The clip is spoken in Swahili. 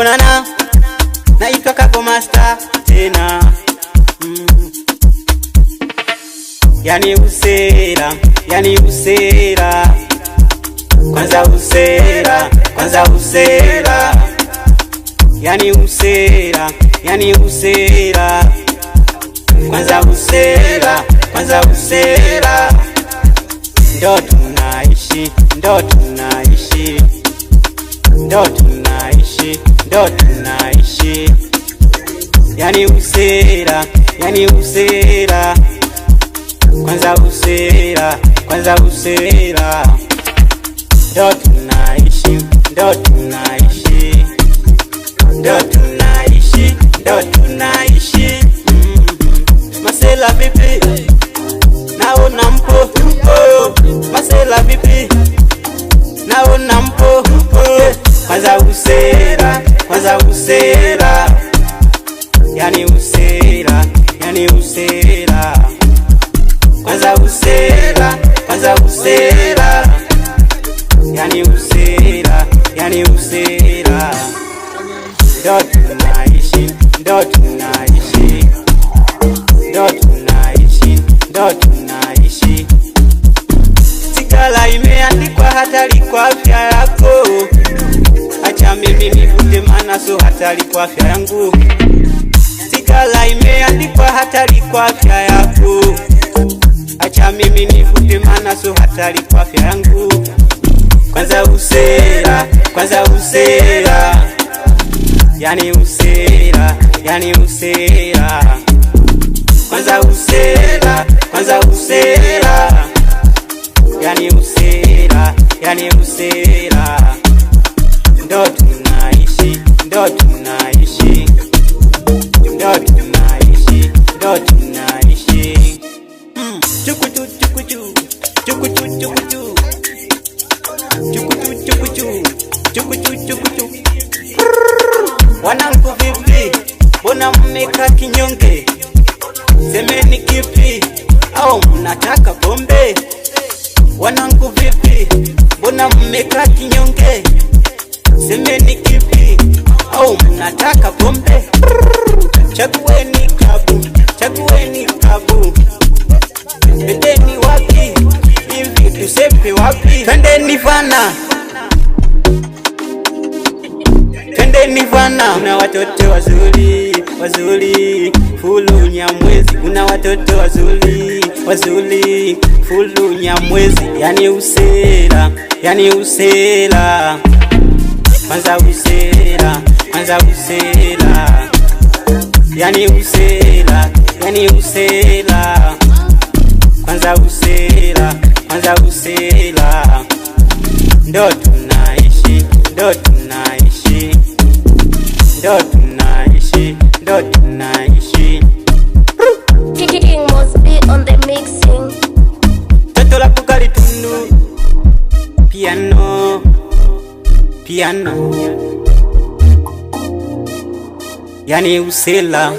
Onana, naitwa Kago Master tena. Yani usera, yani usera. Kwanza usera, kwanza usera. Yani usera, yani usera. Kwanza usera, kwanza usera. Ndo tunaishi, ndo tunaishi. Ndo tunaishi, ndo tunaishi. Yani usera, yani usera. Kwanza usera, kwanza usera. Ndo tunaishi, ndo tunaishi. Ndo tunaishi, ndo tunaishi. Masela vipi? Naona mpo. Masela vipi? Naona mpo. Kwanza usera, kwanza usera. Yani usera, yani usera. Kwanza usera, kwanza usera. Yani usera, yani usera. Ndo tunaishi, ndo tunaishi. Ndo tunaishi, ndo tunaishi. Sigara imeandikwa hatari kwa afya yako. Acha mimi nivute maana so hatari kwa afya yangu. Sigara imeandikwa hatari kwa afya yako. Acha mimi nivute maana so hatari kwa afya yangu. Kwanza usera, kwanza usera. Yani usera, yani usera. Kwanza usera, kwanza usera. Yani usera, yani usera. Ndo tunaishi, ndo tunaishi. Ndo tunaishi, ndo tunaishi. Chukuchu, chukuchu. Chukuchu, chukuchu. Chukuchu, chukuchu. Chukuchu, chukuchu. Wanangu vipi? Mbona mmeka kinyonge? Semeni kipi? Au mnataka pombe? Wanangu vipi? Mbona mmeka kinyonge? Semeni kipi? Au mnataka pombe? Chagueni klabu, chagueni klabu. Twendeni wapi? Hivi tusepe wapi? Twendeni Vana. Twendeni Vana. Kuna watoto wazuri, wazuri. Fulu Nyamwezi. Kuna watoto wazuri, wazuri. Fulu Nyamwezi. Yani usera, yani usera. Kwanza usera, kwanza usera. Yani usera, yani usera. Kwanza usera, kwanza usera. Ndo tunaishi, ndo tunaishi. Ndo tunaishi, ndo tunaishi. King must be on the mixing. Toto la Pukali Tundu. Piano, piano. Yani usela.